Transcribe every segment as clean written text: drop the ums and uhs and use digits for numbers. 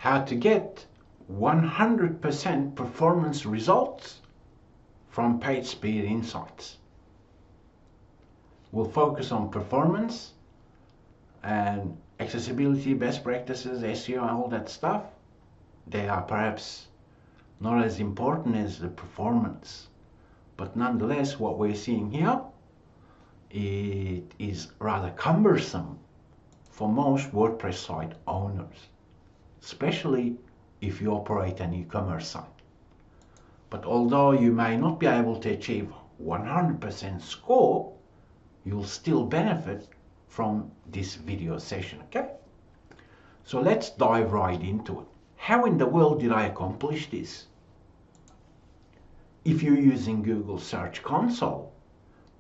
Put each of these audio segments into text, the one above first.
how to get 100% performance results from PageSpeed Insights. We'll focus on performance and accessibility, best practices, SEO, and all that stuff. They are perhaps not as important as the performance, but nonetheless, what we're seeing here, it is rather cumbersome for most WordPress site owners, especially if you operate an e-commerce site. But although you may not be able to achieve 100% score, you'll still benefit from this video session, okay? So let's dive right into it. How in the world did I accomplish this? If you're using Google Search Console,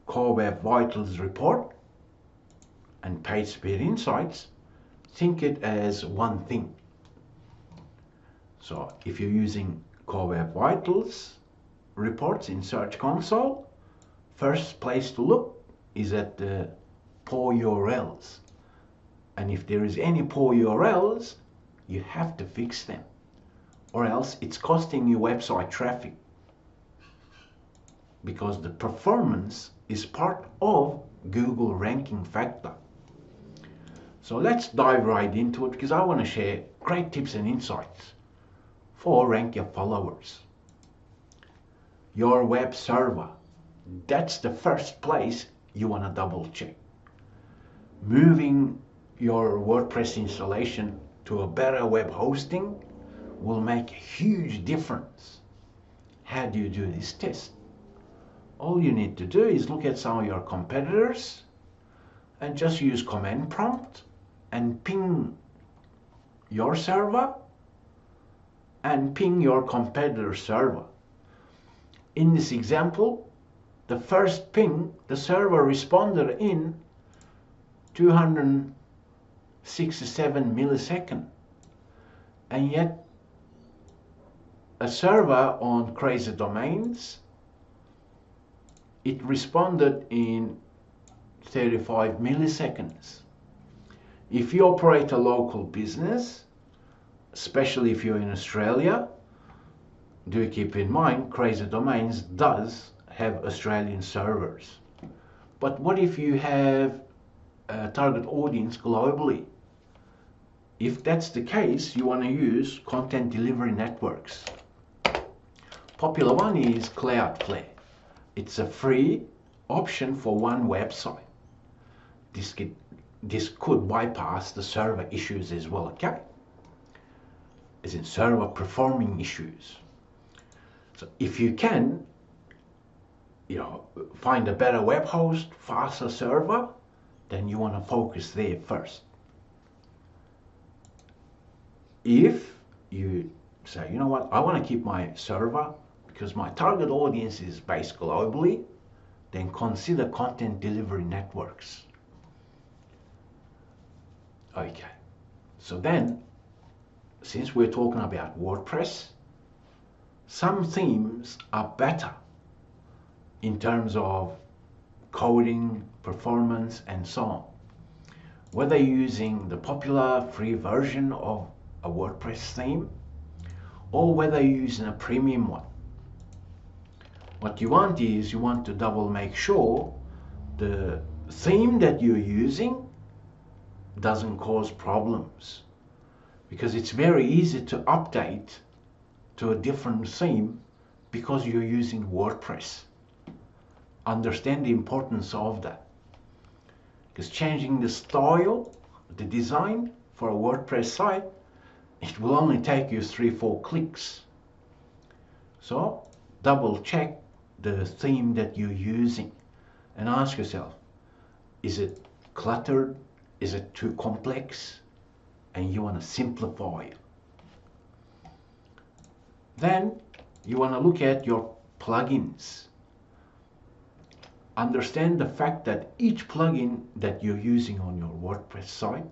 Core Web Vitals report, and PageSpeed Insights, think it as one thing. So if you're using Core Web Vitals reports in Search Console, first place to look is at the poor URLs. And if there is any poor URLs, you have to fix them, or else it's costing you website traffic, because the performance is part of Google ranking factor. So let's dive right into it, because I want to share great tips and insights for rank your followers. Your web server, that's the first place you want to double check. Moving your WordPress installation to a better web hosting will make a huge difference. How do you do this test? All you need to do is look at some of your competitors and just use command prompt and ping your server and ping your competitor server. In this example, the first ping, the server responded in 267 milliseconds, and yet a server on Crazy Domains, it responded in 35 milliseconds. If you operate a local business, especially if you're in Australia, do keep in mind Crazy Domains does have Australian servers. But what if you have a target audience globally? If that's the case, you want to use content delivery networks. Popular one is Cloudflare. It's a free option for one website. This could bypass the server issues as well, okay? As in server performing issues. So if you can, find a better web host, faster server, then you want to focus there first. If you say, you know what, I want to keep my server because my target audience is based globally, then consider content delivery networks. Okay, so then, since we're talking about WordPress, some themes are better in terms of coding, performance, and so on. Whether you're using the popular free version of a WordPress theme, or whether you're using a premium one. What you want is, you want to double make sure the theme that you're using doesn't cause problems, because it's very easy to update to a different theme because you're using WordPress. Understand the importance of that, because changing the style, the design for a WordPress site, it will only take you 3-4 clicks. So double check the theme that you're using and ask yourself, is it cluttered? Is it too complex? And you want to simplify it. Then you want to look at your plugins. Understand the fact that each plugin that you're using on your WordPress site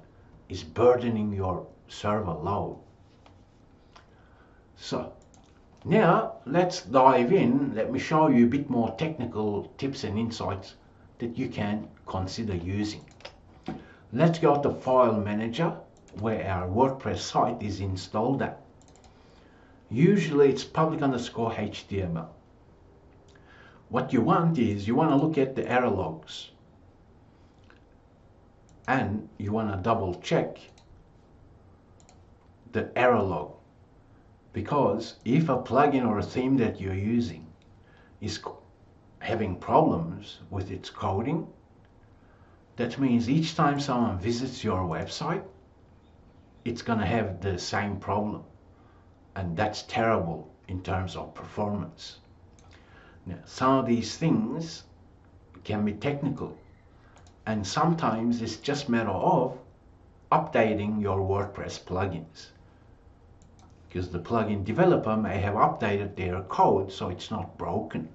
is burdening your server load. So now let's dive in. Let me show you a bit more technical tips and insights that you can consider using. Let's go to File Manager where our WordPress site is installed at. Usually it's public_HTML. What you want is you want to look at the error logs and you want to double check the error log, because if a plugin or a theme that you're using is having problems with its coding, that means each time someone visits your website, it's going to have the same problem, and that's terrible in terms of performance. Now, some of these things can be technical, and sometimes it's just a matter of updating your WordPress plugins, because the plugin developer may have updated their code so it's not broken.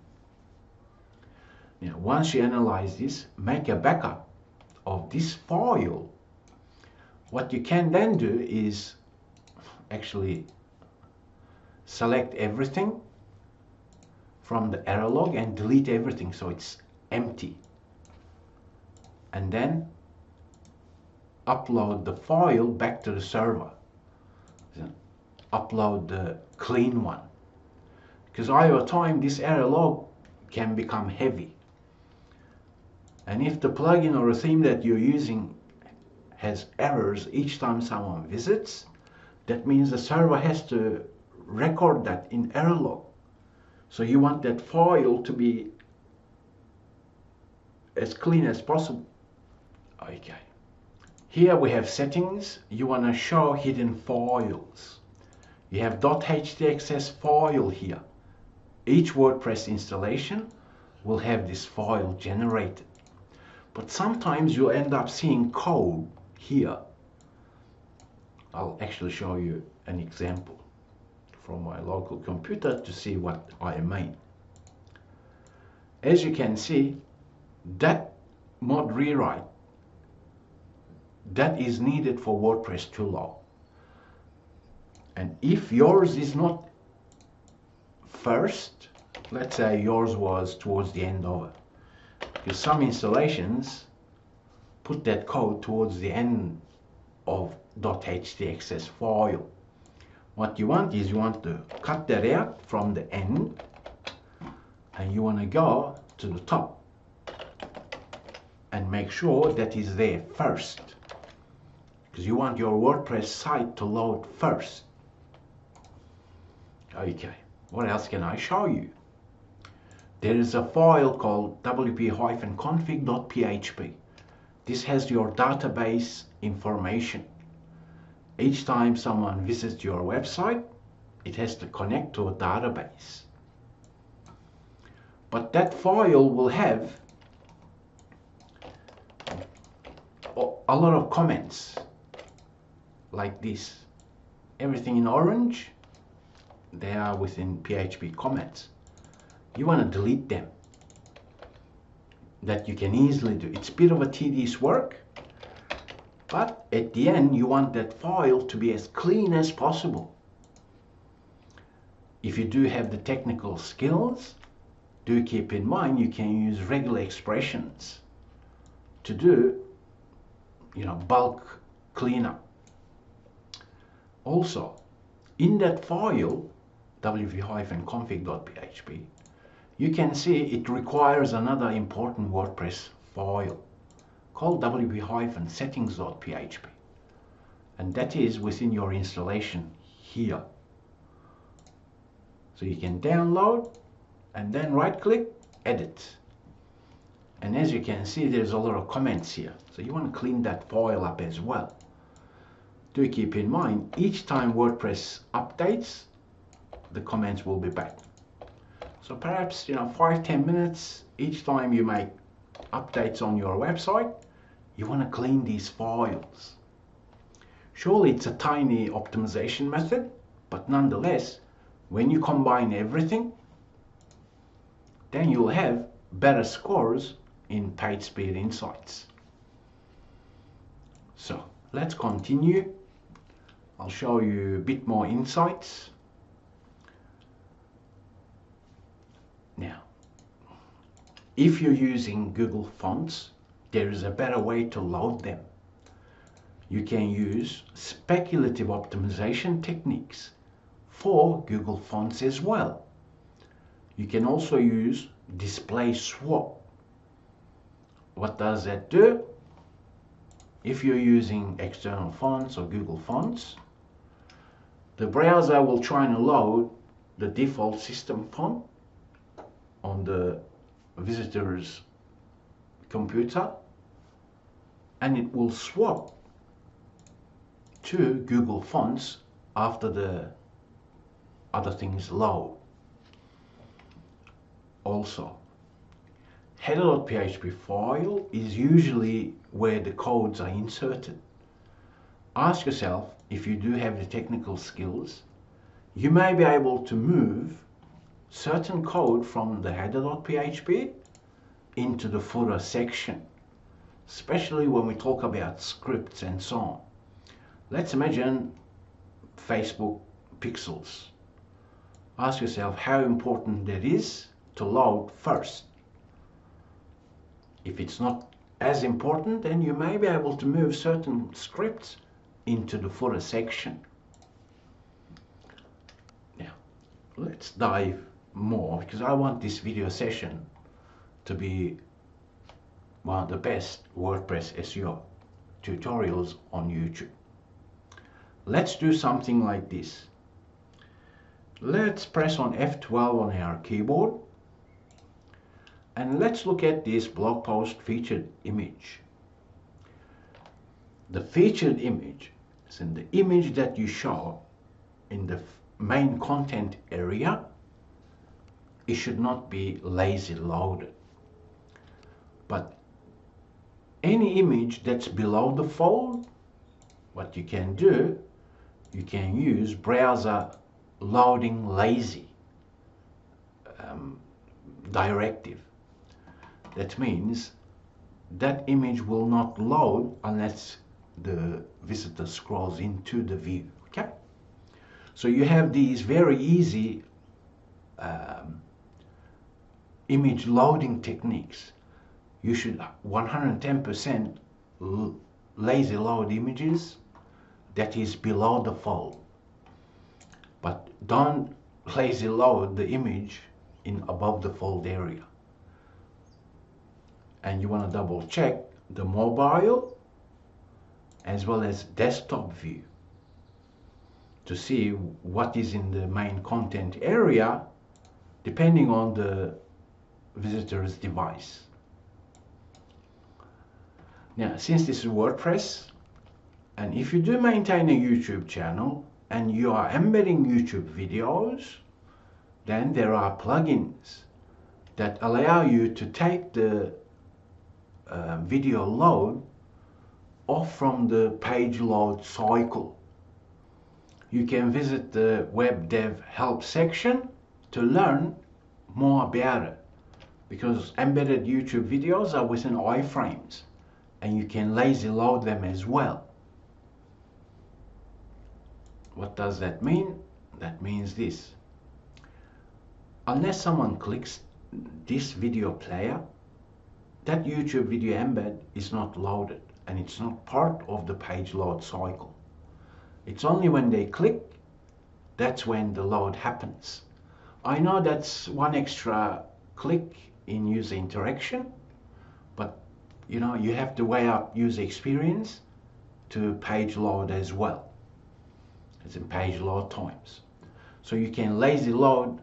Now, once you analyze this, make a backup of this file. What you can then do is actually select everything from the error log and delete everything so it's empty, and then upload the file back to the server. Upload the clean one, because over time this error log can become heavy, and if the plugin or a theme that you're using has errors each time someone visits, that means the server has to record that in error log. So you want that file to be as clean as possible. Okay, here we have settings. You want to show hidden files. You have .htaccess file here. Each WordPress installation will have this file generated, but sometimes you'll end up seeing code here. I'll actually show you an example from my local computer to see what I mean. As you can see, that mod rewrite that is needed for WordPress to load. And if yours is not first, let's say yours was towards the end of it, because some installations put that code towards the end of .htaccess file. What you want is you want to cut that out from the end, and you want to go to the top and make sure that is there first, because you want your WordPress site to load first. Okay, what else can I show you? There is a file called wp-config.php. This has your database information. Each time someone visits your website, it has to connect to a database. But that file will have a lot of comments like this. Everything in orange, they are within PHP comments. You want to delete them. That you can easily do. It's a bit of a tedious work, but at the end you want that file to be as clean as possible. If you do have the technical skills, do keep in mind you can use regular expressions to do, bulk cleanup. Also, in that file, wp-config.php, you can see it requires another important WordPress file called wp-settings.php, and that is within your installation here. So you can download and then right click, edit. And as you can see, there's a lot of comments here. So you want to clean that file up as well. Do keep in mind, each time WordPress updates, the comments will be back. So perhaps 5-10 minutes each time you make updates on your website, you want to clean these files. Surely it's a tiny optimization method, but nonetheless, when you combine everything, then you'll have better scores in PageSpeed Insights. So let's continue. I'll show you a bit more insights. Now, if you're using Google Fonts, there is a better way to load them. You can use speculative optimization techniques for Google Fonts as well. You can also use display swap. What does that do? If you're using external fonts or Google Fonts, the browser will try and load the default system font on the visitor's computer, and it will swap to Google Fonts after the other things load. Also, header.php file is usually where the codes are inserted. Ask yourself, if you do have the technical skills, you may be able to move certain code from the header.php into the footer section, especially when we talk about scripts and so on. Let's imagine Facebook pixels. Ask yourself how important it is to load first. If it's not as important, then you may be able to move certain scripts into the footer section. Now, let's dive more, because I want this video session to be one of the best WordPress SEO tutorials on YouTube. Let's do something like this. Let's press on F12 on our keyboard, and let's look at this blog post featured image. The featured image is in the image that you show in the main content area. It should not be lazy loaded. But any image that's below the fold, what you can do, you can use browser loading lazy directive. That means that image will not load unless the visitor scrolls into the view. Okay, so you have these very easy image loading techniques. You should 110% lazy load images that is below the fold, but don't lazy load the image in above the fold area. And you want to double check the mobile as well as desktop view to see what is in the main content area depending on the visitor's device. Now, since this is WordPress, and if you do maintain a YouTube channel and you are embedding YouTube videos, then there are plugins that allow you to take the video load off from the page load cycle. You can visit the web dev help section to learn more about it, because embedded YouTube videos are within iframes and you can lazy load them as well. What does that mean? That means this: unless someone clicks this video player, that YouTube video embed is not loaded and it's not part of the page load cycle. It's only when they click, that's when the load happens. I know that's one extra click in user interaction, but you know, you have to weigh up user experience to page load as well. It's in page load times. So you can lazy load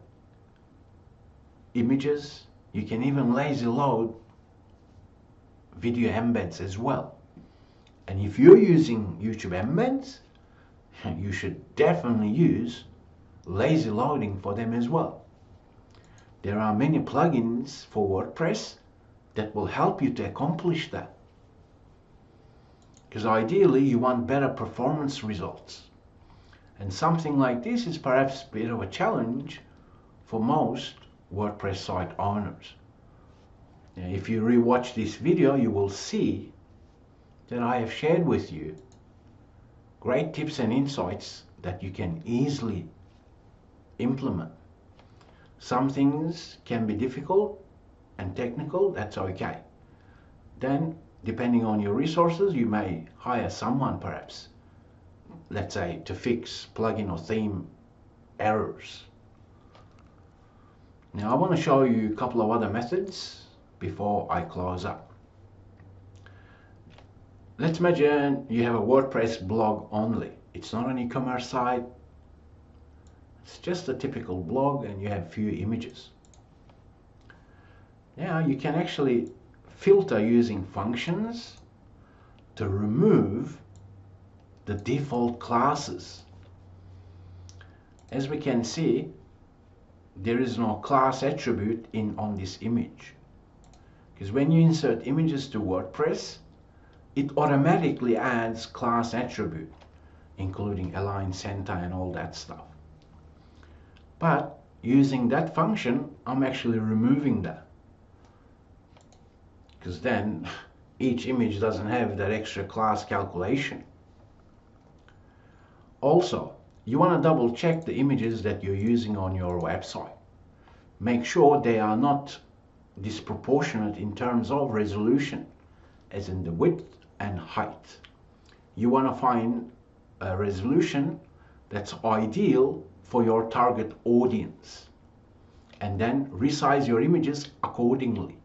images, you can even lazy load video embeds as well. And if you're using YouTube embeds, you should definitely use lazy loading for them as well. There are many plugins for WordPress that will help you to accomplish that, because ideally you want better performance results, and something like this is perhaps a bit of a challenge for most WordPress site owners. Now, if you rewatch this video, you will see that I have shared with you great tips and insights that you can easily implement. Some things can be difficult and technical, that's okay. Then depending on your resources, you may hire someone perhaps, let's say, to fix plugin or theme errors. Now I want to show you a couple of other methods before I close up. Let's imagine you have a WordPress blog only. It's not an e-commerce site. It's just a typical blog and you have few images. Now you can actually filter using functions to remove the default classes. As we can see, there is no class attribute on this image. Because when you insert images to WordPress, it automatically adds class attribute, including align center and all that stuff. But using that function, I'm actually removing that. Because then each image doesn't have that extra class calculation. Also, you want to double check the images that you're using on your website. Make sure they are not disproportionate in terms of resolution, as in the width and height. You want to find a resolution that's ideal for your target audience, and then resize your images accordingly.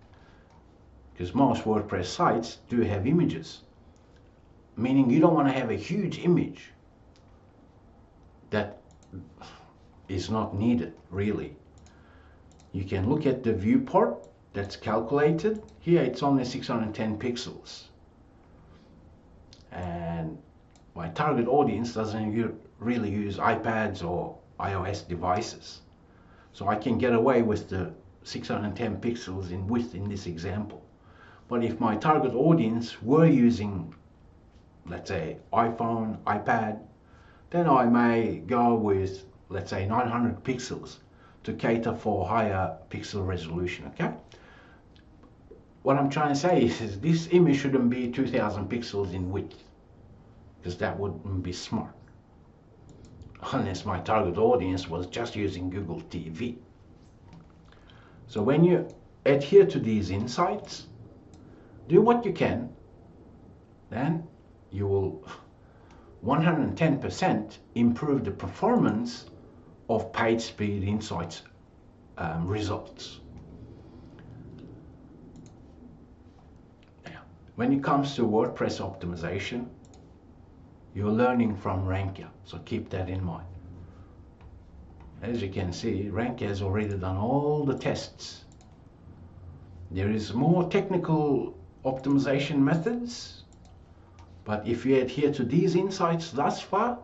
Because most WordPress sites do have images, meaning you don't want to have a huge image that is not needed really. You can look at the viewport that's calculated. Here it's only 610 pixels. And my target audience doesn't really use iPads or iOS devices. So I can get away with the 610 pixels in width in this example. But if my target audience were using, let's say, iPhone, iPad, then I may go with, let's say, 900 pixels to cater for higher pixel resolution, okay? What I'm trying to say is this image shouldn't be 2000 pixels in width, because that wouldn't be smart, unless my target audience was just using Google TV. So when you adhere to these insights, do what you can, then you will 110% improve the performance of PageSpeed Insights results. Now, when it comes to WordPress optimization, you're learning from Rankia, so keep that in mind. As you can see, Rankia has already done all the tests. There is more technical optimization methods, but if you adhere to these insights thus far,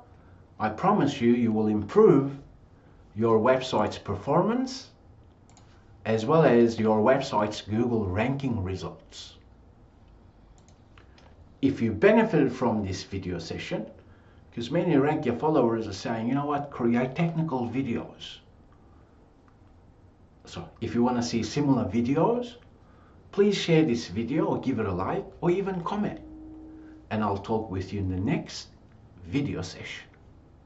I promise you, you will improve your website's performance as well as your website's Google ranking results. If you benefited from this video session, because many Rankia followers are saying, you know what, create technical videos. So if you want to see similar videos, please share this video or give it a like or even comment. And I'll talk with you in the next video session.